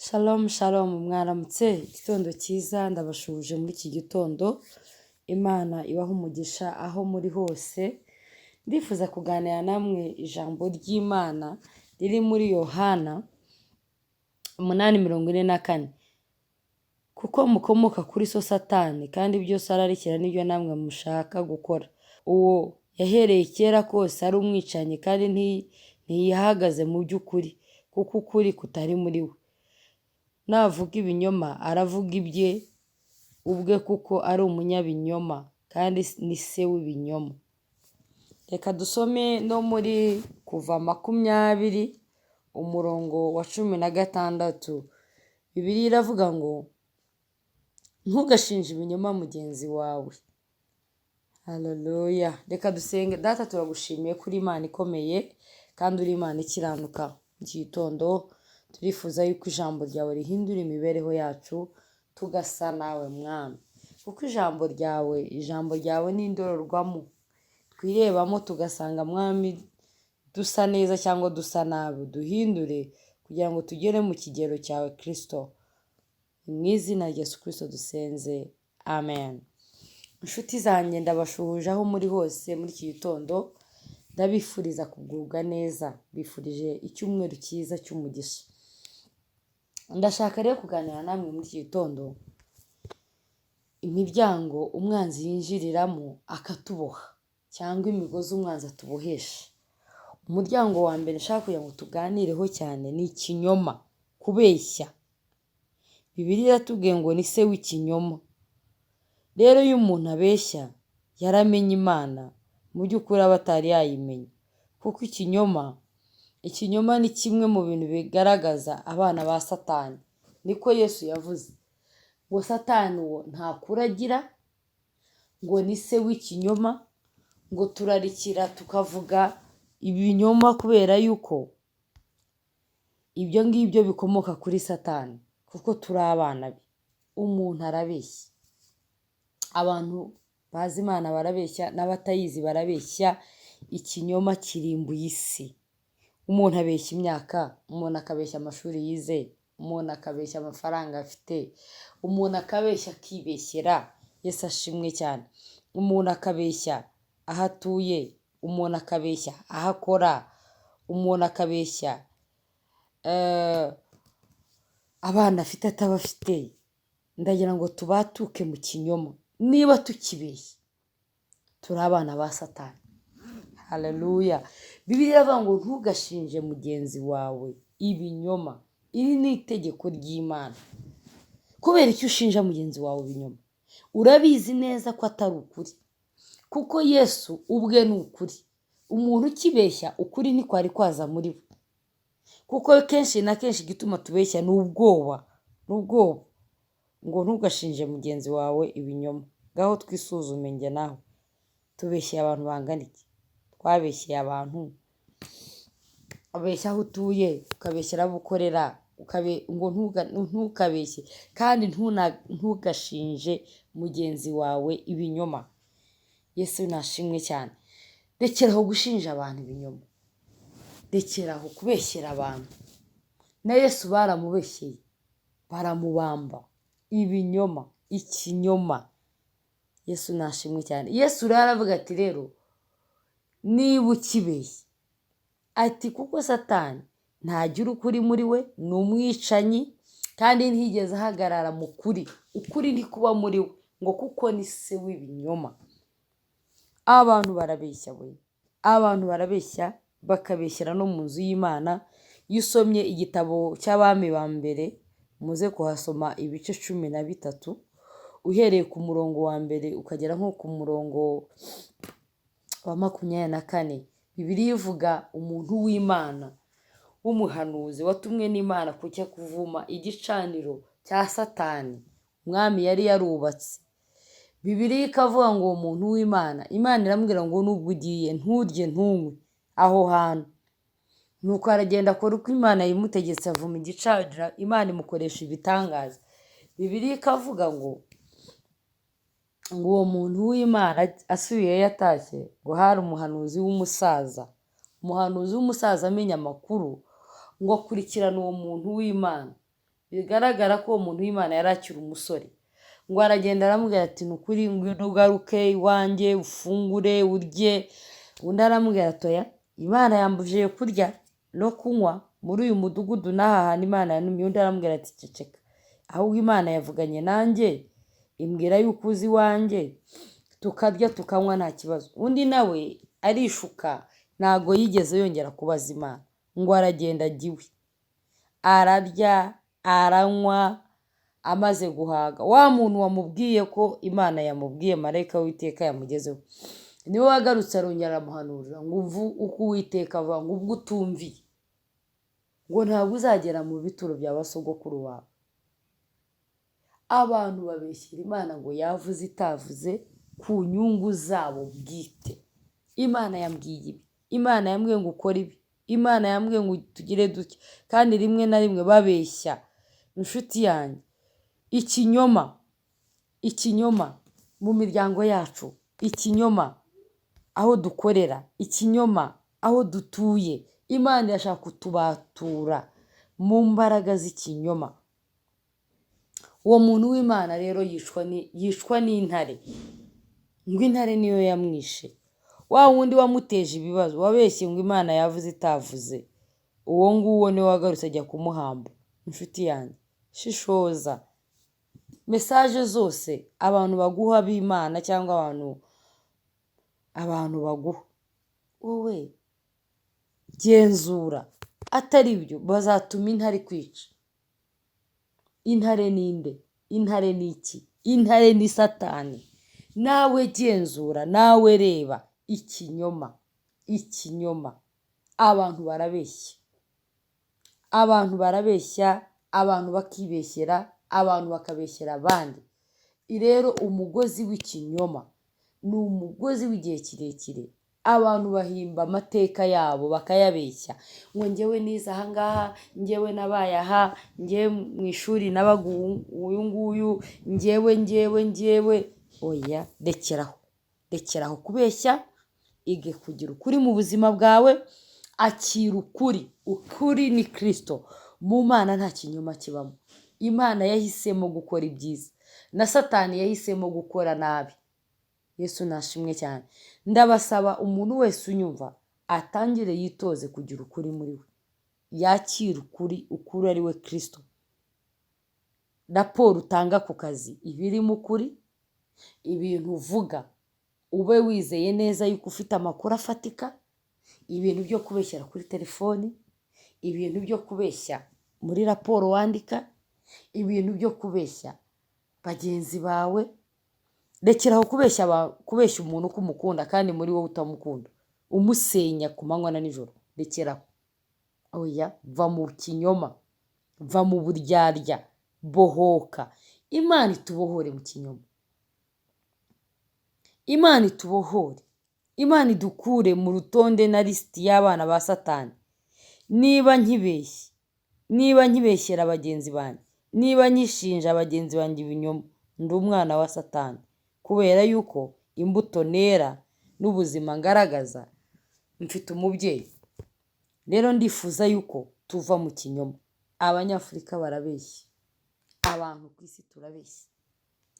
Shalom shalom mwaramutse igitondo cyiza ndabashuje muri iki gitondo. Imana ibaha umugisha aho muri hose. Ndifuza kuganira namwe ijambo ry'Imana riri muri Yohana 8:44. Kuko mukomoka kuri so Satani kandi byose ararikira n'ibyo namwe mushaka gukora. Uwo yahereye kera kose ari umwicanyi kandi ntiyahagaze mu by'ukuri kuko ukuri kutari muri we. Navuga ibinyoma aravuga ibye ubwe kuko ari umunyabinyoma kandi ni se w'ibinyoma. Reka dusome no muri Kuva 20:16. Bibiliya iravuga ngo ntugashinje ibinyoma mugenzi wawe. Haleluya. Reka dusenge. Data, turagushimiye kuri Imana ikomeye kandi uri Imana ikiranuka. Iki gitondo turifuza yuko ijambo ryawe rihindura imibereho yacu tugasa nawe mwami, kuko ijambo ryawe ni indorerwamo twirebamo tugasanga mwami dusa neza cyangwa dusa nabi. Duhindure kugira ngo tugere mu kigero cyawe Kristo. Mu izina rya Yesu Kristo dusenze, amen. Inshuti zanjye ndabashuhuje aho muri hose muri iki gitondo. Ndabifuriza kugubwa neza, bifurije icyumweru cyiza cy'umugisha. Ndashaka rero kuganira namwe muri iki gitondo imiryango umwanzi yinjiriramo akatuboha cyangwa imigozi umwanzi atubohesha. Umuryango wa mbere nshaka kugira ngo tuganireho cyane ni ikinyoma, kubeshya. Bibiliya iratubwiye ngo ni se w'ikinyoma. Rero iyo umuntu abeshya yaramenye Imana, mu by'ukuri aba atari yayimenya, kuko ikinyoma ni kimwe mu bintu bigaragaza abana ba Satani. Niko Yesu yavuze ngo Satani uwo nta kuri agira, ngo ni se w'ikinyoma, ngo turarikira tukavuga ibinyoma kubera yuko ibyo ngibyo bikomoka kuri Satani, kuko turi abana be. Umuntu arabeshya, abantu bazi Imana barabeshya n'abatayizi barabeshya. Ikinyoma kirimbuye isi. Umuntu abeshya imyaka, umuntu akabeshya amashuri yize, umuntu akabeshya amafaranga afite, umuntu akabeshya akibeshyera. Yesu ashimwe cyane. Umuntu akabeshya aho atuye, umuntu akabeshya aho akora, umuntu akabeshya abana afite atabafite. Ndagira ngo tubatuke mu kinyoma. Niba tukibeshya turi abana ba Satani. Haleluya. Bibiliya iravuga ngo ntugashinje mugenzi wawe ibinyoma. Iri ni itegeko ry'Imana. Kubera icyo ushinja mugenzi wawe ibinyoma? Urabizi neza ko atari ukuri, kuko Yesu ubwe ni ukuri. Umuntu ukibeshya ukuri ntikwari kwaza muri we, kuko kenshi na kenshi igituma tubeshya ni ubwoba. Ngo ntugashinje mugenzi wawe ibinyoma. Ngaho twisuzume njye nawe, tubeshyeye abantu bangana iki? Twabeshyeye abantu, abeshya aho utuye, ukabeshyera abo ukorera, ngo ntukabeshye kandi ntugashinje mugenzi wawe ibinyoma. Yesu nashimwe cyane. Rekeraho gushinja abantu ibinyoma, rekeraho kubeshyera abantu. Na Yesu baramubeshyeye, baramubamba. Ibinyoma, ikinyoma. Yesu nashimwe cyane. Yesu rero aravuga ati rero niba ukibeshya, ati kuko Satani ntagira ukuri muri we, ni umwicanyi kandi ntiyigeze ahagarara mu kuri. Ukuri ntikuba muri we, ngo kuko ni se w'ibinyoma. Abantu barabeshya we, abantu barabeshya bakabeshyera no mu nzu y'Imana. Iyo usomye igitabo cy'Abami ba mbere, muze kuhasoma ibice 13, uhereye ku murongo wa mbere ukagera nko ku murongo wa 24. Bibiliya ivuga umuntu w'Imana w'umuhanuzi watumwe n'Imana kujya kuvuma igicaniro cya Satani umwami yari yarubatse. Bibiliya ikavuga ngo uwo muntu w'Imana, Imana iramubwira ngo nubwo ugiye nturye ntunywe aho hantu. Nuko aragenda akora uko Imana yimutegetse, avuma igicaniro. Imana imukoresha ibitangaza. Bibiliya ikavuga ngo uwo muntu w'Imana asubiye yatashye, ngo hari umuhanuzi w'umusaza amenya amakuru, ngo akurikirane uwo muntu w'Imana bigaragara ko uwo muntu w'Imana yari akiri umusore, ngo aragenda aramubwira ati ni ukuri ngwino ugaruke iwanjye ufungure urye. Undi aramubwira ati oya, Imana yambujije kurya no kunywa muri uyu mudugudu n'aha hantu Imana yantumye. Undi aramubwira ati ceceka, ahubwo Imana yavuganye nanjye imbwira yuko uzi iwanjye tukarya tukanywa nta kibazo. Undi nawe arishuka, ntago yigeze yongera kubaza Imana, ngo aragenda ajya iwe ararya aranywa. Amaze guhaga, wa muntu wamubwiye ko Imana yamubwiye, marayika w'Uwiteka yamugezeho, niwe wagarutse arongera aramuhanurira ngo uvu uko Uwiteka avuga, ngo ubwo utumviye ngo ntabwo uzagera mu bituro bya basogokuru wawe. Abantu babeshyira Imana ngo yavuze itavuze ku nyungu zabo bwite. Imana yambwiye ibi, Imana yambwiye ngo ukore ibi, Imana yambwiye ngo tugire duke. Kandi rimwe na rimwe babeshya. Inshuti yanjye, ikinyoma mu miryango yacu, ikinyoma aho dukorera, ikinyoma aho dutuye, Imana irashaka kutubatura mu mbaraga z'ikinyoma. Uwo muntu w'Imana rero yicwa n'intare, ngo intare niyo yamwishe. Wa wundi wamuteje ibibazo, wabeshye ngo Imana yavuze itavuze, uwo nguwo niwe wagarutse ajya kumuhamba. Inshuti yanjye, shishoza. Mesaje zose abantu baguha b'Imana cyangwa abantu baguha, wowe genzura, atari byo bazatuma intare kwica. Intare ninde? Intare ni iki? Intare ni Satani. Nawe genzura, nawe reba. Ikinyoma. Abantu barabeshya, abantu bakibeshyera, abantu bakabeshyera abandi. Rero umugozi w'ikinyoma ni umugozi w'igihe kirekire. Abantu bahimba amateka yabo bakayabeshya, ngo njyewe nize aha ngaha, njyewe nabaye aha, njyewe mu ishuri nabaga uyu nguyu, njyewe. Oya, rekeraho kubeshya, ige kugira ukuri mu buzima bwawe. Akira ukuri ni Kristo. Mu Mana nta kinyoma kibamo. Imana yahisemo gukora ibyiza, na Satani yahisemo gukora nabi. Yesu nashimwe cyane. Ndabasaba umuntu wese unyumva atangire yitoze kugira ukuri muri we, yakira ukuri ari we Kristo. Raporo utanga ku kazi iba irimo ukuri, ibintu uvuga ube wizeye neza yuko ufite amakuru afatika. Ibintu byo kubeshyira kuri telefoni, ibintu byo kubeshya muri raporo wandika, ibintu byo kubeshya bagenzi bawe. Rekeraho kubeshya umuntu ko umukunda kandi muri wowe utamukunda, umusenya ku manywa na nijoro. Rekeraho. Oya, va mu kinyoma, va mu buryarya, bohoka. Imana itubohore mu kinyoma, Imana itubohore, Imana idukure mu rutonde na lisiti y'abana ba Satani. Niba nkibeshyera bagenzi banjye, niba nyishinja bagenzi banjye ibinyoma, ndi umwana wa Satani, kubera yuko imbuto nera n'ubuzima ngaragaza mfite umubyeyi. Rero ndifuza yuko tuva mu kinyoma. Abanyafurika barabeshya, abantu ku isi turabeshya.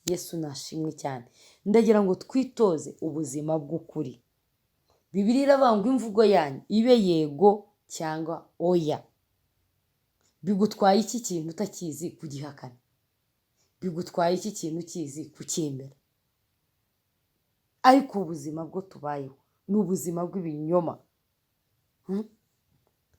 Yesu nashimwe cyane. Ndagira ngo twitoze ubuzima bw'ukuri. Bibiliya iravuga ngo imvugo yanyu ibe yego cyangwa oya. Bigutwaye iki kintu utakizi kugihakana? Bigutwaye iki kintu ukizi kucyemera? Ariko ubuzima bwo tubayeho ni ubuzima bw'ibinyoma.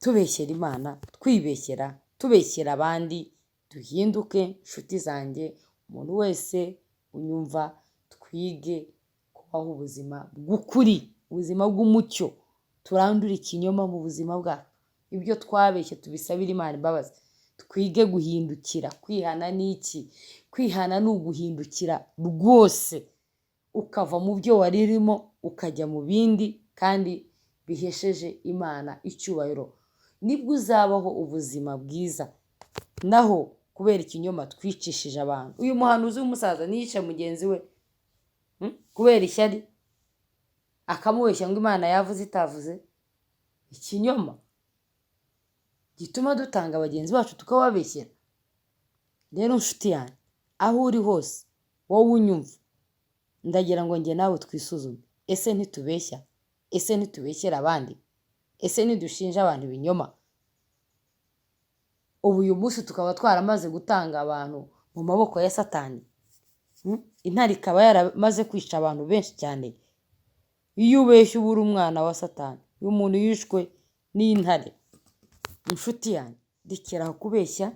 Tubeshyera Imana, twibeshyera, tubeshyera abandi. Duhinduke inshuti zanjye, umuntu wese unyumva, twige kubaho ubuzima bw'ukuri, ubuzima bw'umucyo. Turandure ikinyoma mu buzima bwacu. Ibyo twabeshye tubisabire Imana imbabazi. Twige guhindukira. Kwihana ni iki? Kwihana ni uguhindukira rwose, ukava mu byo wari urimo ukajya mu bindi kandi bihesheje Imana icyubahiro. Nibwo uzabaho ubuzima bwiza. Naho kubera ikinyoma twicishije abantu. Uyu muhanuzi w'umusaza niyice mugenzi we kubera ishyari, akamubeshya ngo Imana yavuze itavuze. Ikinyoma gituma dutanga bagenzi bacu tukababeshyera. rero nshuti yanjye, aho uri hose wowe unyumva, ndagira ngo njye nawe twisuzume. Ese ntitubeshya? Ese ntitubeshyera abandi? Ese ntidushinja abantu ibinyoma? Ubu uyu munsi tukaba twaramaze gutanga abantu mu maboko ya Satani. Intare ikaba yaramaze kwica abantu benshi cyane. Iyo ubeshya uba uri umwana wa Satani. Uyu muntu yishwe n'intare. Inshuti yanjye, rekeraho kubeshya,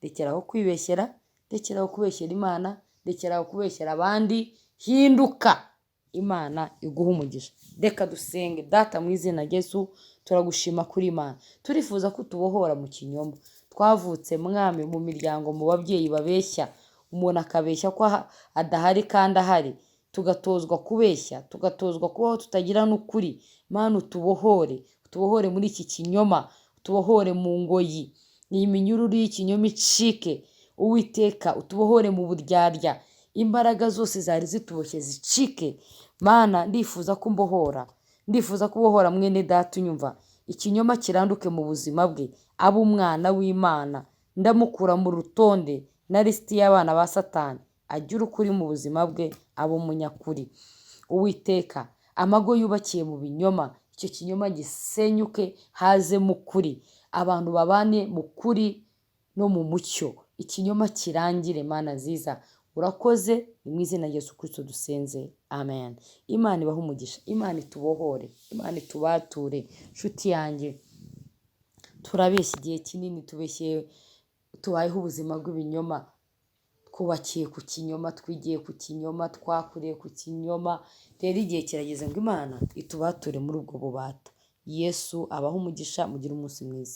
rekeraho kwibeshyera, rekeraho kubeshyera Imana, rekeraho kubeshyera abandi, hinduka, Imana iguha umugisha. Reka dusenge. Data mu izina rya Yesu, turagushima kuri Imana. Turifuza ko tubohora mu kinyoma. Twavutse mwami mu miryango, mu babyeyi babeshya, umuntu akabeshya ko adahari kandi ahari, tugatozwa kubeshya, tugatozwa kubaho tutagira n'ukuri. Mana utubohore, utubohore muri iki kinyoma, utubohore mu ngoyi, iyi minyururu y'ikinyoma icike. Uwiteka utubohore mu buryarya, imbaraga zose zari zituboshye zicike. Mana ndifuza ko mbohora, ndifuza kubohora mwene data unyumva, ikinyoma kiranduke mu buzima bwe, abe umwana w'Imana. Ndamukura mu rutonde na lisiti y'abana ba Satani, agira ukuri mu buzima bwe, abe umunyakuri. Uwiteka, amago yubakiye mu binyoma, icyo kinyoma gisenyuke, haze mu kuri, abantu babane mu kuri no mu mucyo, ikinyoma kirangire. Mana nziza, urakoze. Ni mu izina rya Yesu Kristo dusenze, amen. Imana ibahe umugisha, Imana itubohore, Imana itubature. Nshuti yanjye, turabeshya igihe kinini, tubayeho ubuzima bw'ibinyoma, twubakiye ku kinyoma, twigiye ku kinyoma, twakuriye ku kinyoma. Rero igihe kirageze ngo Imana itubature muri ubwo bubata. Yesu abahe umugisha, mugire umunsi mwiza.